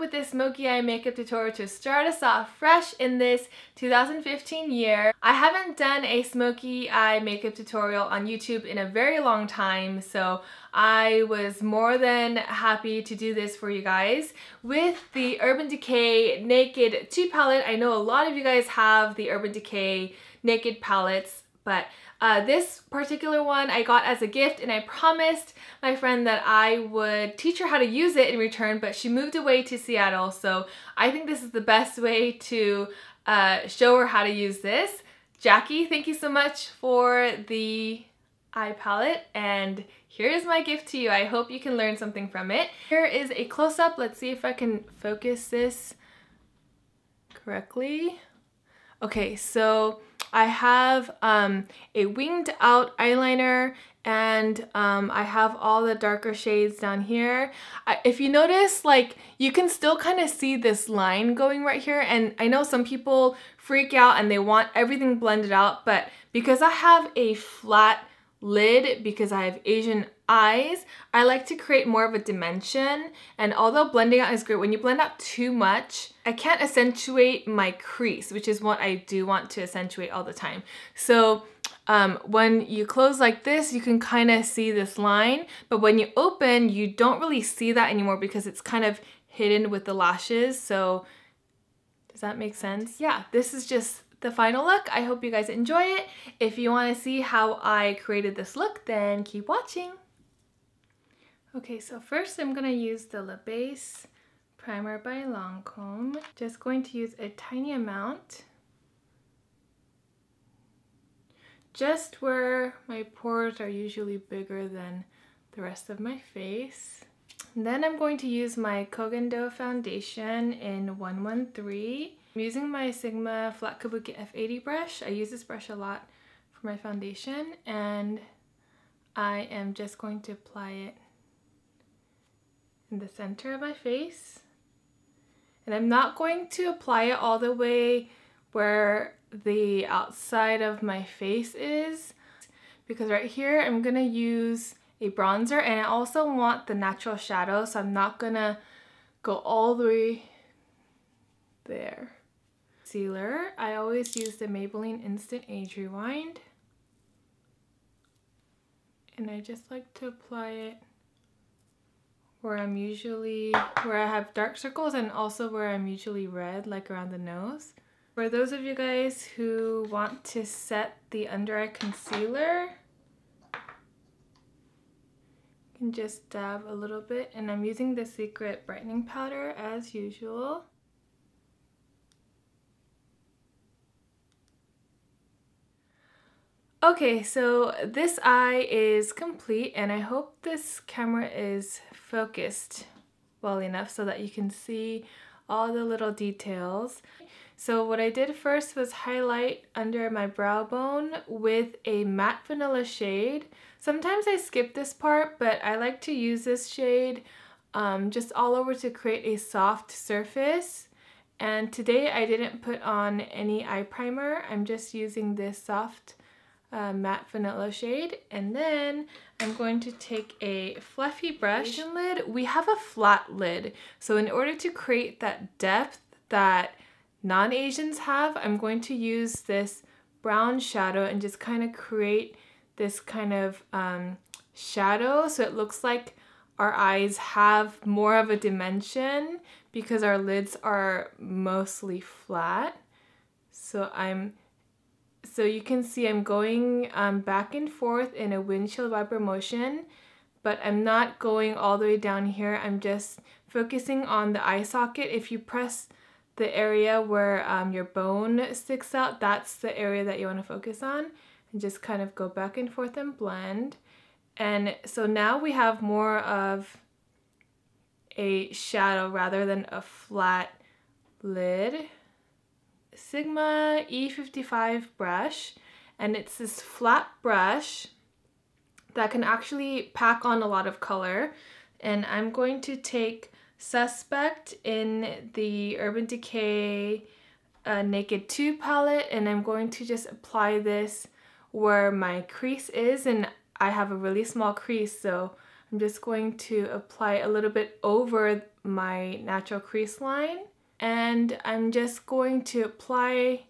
with this smoky eye makeup tutorial to start us off fresh in this 2015 year. I haven't done a smoky eye makeup tutorial on YouTube in a very long time, so I was more than happy to do this for you guys with the Urban Decay Naked 2 palette. I know a lot of you guys have the Urban Decay Naked palettes, but this particular one I got as a gift, and I promised my friend that I would teach her how to use it in return, but she moved away to Seattle, so I think this is the best way to show her how to use this. Jackie, thank you so much for the eye palette, and here's my gift to you. I hope you can learn something from it. Here is a close-up. Let's see if I can focus this correctly. Okay, so I have a winged out eyeliner, and I have all the darker shades down here. If you notice, like, you can still kind of see this line going right here, and I know some people freak out and they want everything blended out, but because I have a flat lid, because I have Asian eyes, I like to create more of a dimension. And although blending out is great, when you blend out too much, I can't accentuate my crease, which is what I do want to accentuate all the time. So when you close like this, you can kind of see this line, but when you open, you don't really see that anymore because it's kind of hidden with the lashes. So does that make sense? Yeah, this is just the final look. I hope you guys enjoy it. If you want to see how I created this look, then keep watching. Okay, so first I'm going to use the lip base primer by Lancome. Just going to use a tiny amount, just where my pores are usually bigger than the rest of my face. And then I'm going to use my Kogan Do foundation in 113. I'm using my Sigma Flat Kabuki F80 brush. I use this brush a lot for my foundation, and I am just going to apply it in the center of my face. And I'm not going to apply it all the way where the outside of my face is, because right here I'm gonna use a bronzer, and I also want the natural shadow, so I'm not gonna go all the way there. Concealer, I always use the Maybelline Instant Age Rewind, and I just like to apply it where I have dark circles, and also where I'm usually red, like around the nose. For those of you guys who want to set the under eye concealer, you can just dab a little bit, and I'm using the Secret Brightening Powder as usual. Okay, so this eye is complete, and I hope this camera is focused well enough so that you can see all the little details. So what I did first was highlight under my brow bone with a matte vanilla shade. Sometimes I skip this part, but I like to use this shade just all over to create a soft surface. And today I didn't put on any eye primer. I'm just using this soft matte vanilla shade, and then I'm going to take a fluffy brush. Asian lid, we have a flat lid, so in order to create that depth that non-Asians have, I'm going to use this brown shadow and just kind of create this kind of shadow, so it looks like our eyes have more of a dimension because our lids are mostly flat. So you can see I'm going back and forth in a windshield wiper motion, but I'm not going all the way down here. I'm just focusing on the eye socket. If you press the area where your bone sticks out, that's the area that you want to focus on, and just kind of go back and forth and blend. And so now we have more of a shadow rather than a flat lid. Sigma E55 brush, and it's this flat brush that can actually pack on a lot of color, and I'm going to take Suspect in the Urban Decay Naked 2 palette, and I'm going to just apply this where my crease is, and I have a really small crease, so I'm just going to apply a little bit over my natural crease line. And I'm just going to apply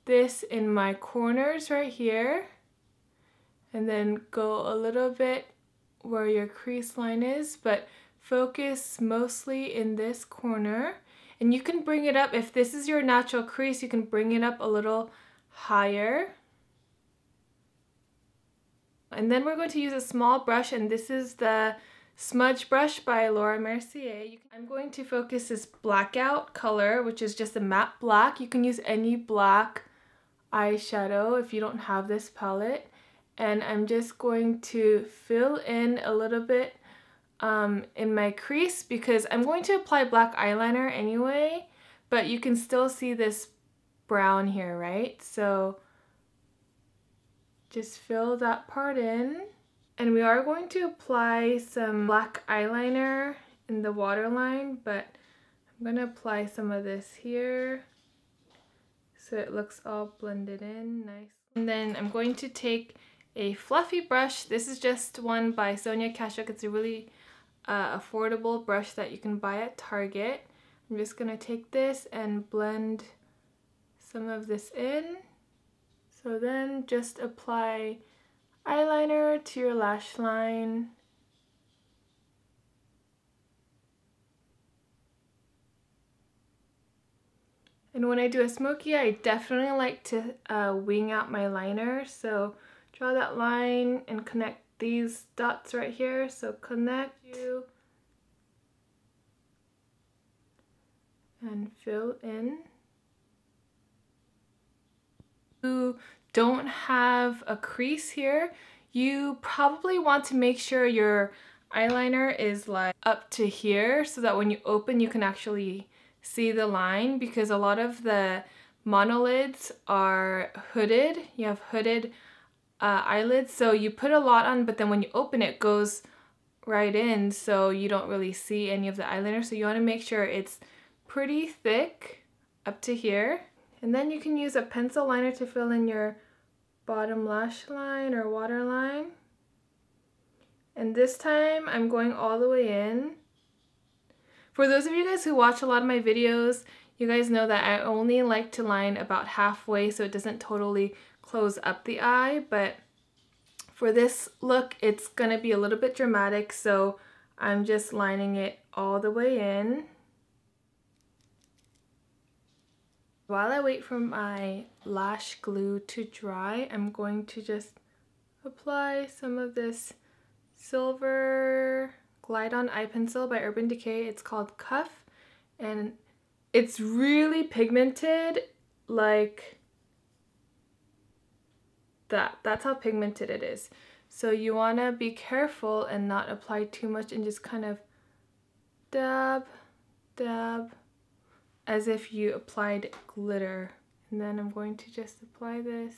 this in my corners right here. And then go a little bit where your crease line is, but focus mostly in this corner. And you can bring it up, if this is your natural crease, you can bring it up a little higher. And then we're going to use a small brush, and this is the Smudge brush by Mercier. I'm going to focus this blackout color, which is just a matte black. You can use any black eyeshadow if you don't have this palette. And I'm just going to fill in a little bit in my crease because I'm going to apply black eyeliner anyway, but you can still see this brown here, right? So just fill that part in. And we are going to apply some black eyeliner in the waterline, but I'm going to apply some of this here so it looks all blended in nice. And then I'm going to take a fluffy brush. This is just one by Sonia Kashuk. It's a really affordable brush that you can buy at Target. I'm just going to take this and blend some of this in. So then just apply eyeliner to your lash line. And when I do a smoky eye, I definitely like to wing out my liner. So draw that line and connect these dots right here. So connect you and fill in. You don't have a crease here, you probably want to make sure your eyeliner is like up to here so that when you open you can actually see the line, because a lot of the monolids are hooded. You have hooded eyelids, so you put a lot on, but then when you open it goes right in, so you don't really see any of the eyeliner. So you want to make sure it's pretty thick up to here. And then you can use a pencil liner to fill in your bottom lash line or waterline. And this time I'm going all the way in. For those of you guys who watch a lot of my videos, you guys know that I only like to line about halfway so it doesn't totally close up the eye, but for this look it's gonna be a little bit dramatic, so I'm just lining it all the way in. While I wait for my lash glue to dry, I'm going to just apply some of this silver Glide On eye pencil by Urban Decay. It's called Cuff, and it's really pigmented, like that. That's how pigmented it is. So you want to be careful and not apply too much and just kind of dab, dab, as if you applied glitter. And then I'm going to just apply this.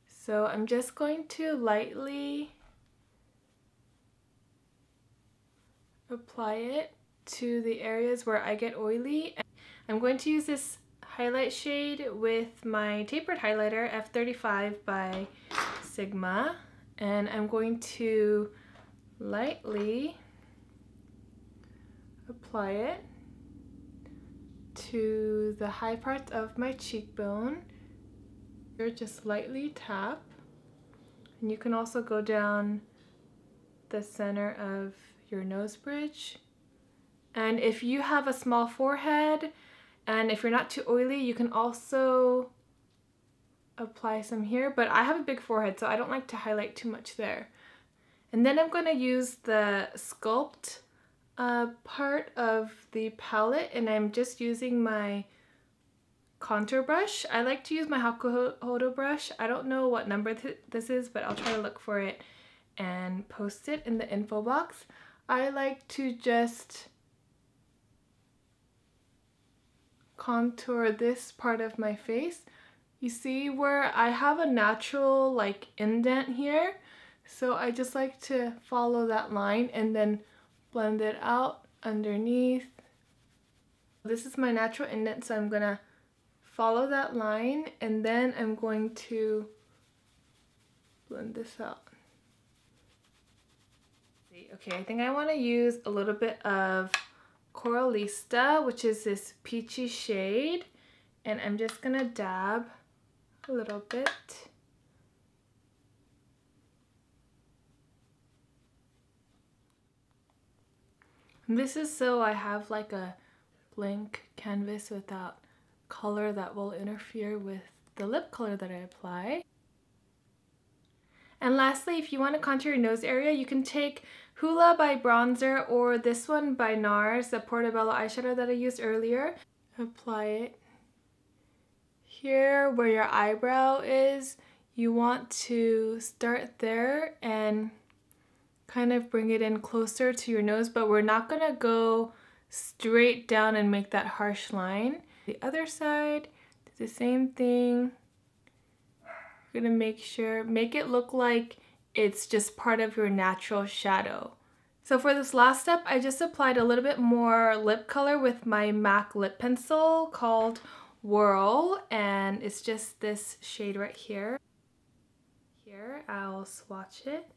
So I'm just going to lightly apply it to the areas where I get oily. I'm going to use this highlight shade with my tapered highlighter F35 by Sigma, and I'm going to lightly apply it to the high part of my cheekbone. Here, just lightly tap, and you can also go down the center of your nose bridge. And if you have a small forehead and if you're not too oily, you can also apply some here, but I have a big forehead so I don't like to highlight too much there. And then I'm going to use the sculpt part of the palette, and I'm just using my contour brush. I like to use my Hakuhodo brush. I don't know what number this is, but I'll try to look for it and post it in the info box. I like to just contour this part of my face. You see where I have a natural like indent here? So I just like to follow that line and then blend it out underneath. This is my natural indent, so I'm gonna follow that line and then I'm going to blend this out. Okay, I think I want to use a little bit of Coralista, which is this peachy shade, and I'm just gonna dab a little bit. And this is so I have like a blank canvas without color that will interfere with the lip color that I apply. And lastly, if you want to contour your nose area, you can take Hoola by Bronzer or this one by Nars, the Portobello eyeshadow that I used earlier. Apply it here where your eyebrow is. You want to start there and kind of bring it in closer to your nose, but we're not gonna go straight down and make that harsh line. The other side, do the same thing. You're gonna make it look like it's just part of your natural shadow. So for this last step, I just applied a little bit more lip color with my MAC lip pencil called Whirl, and it's just this shade right here. Here, I'll swatch it.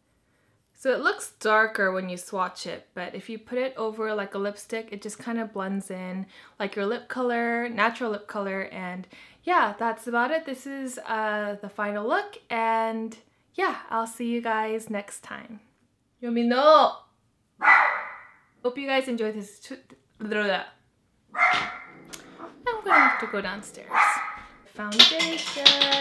So it looks darker when you swatch it, but if you put it over like a lipstick, it just kind of blends in like your lip color, natural lip color, and yeah, that's about it. This is the final look, and yeah, I'll see you guys next time. Yomi no! Hope you guys enjoyed this. I'm gonna have to go downstairs. Foundation.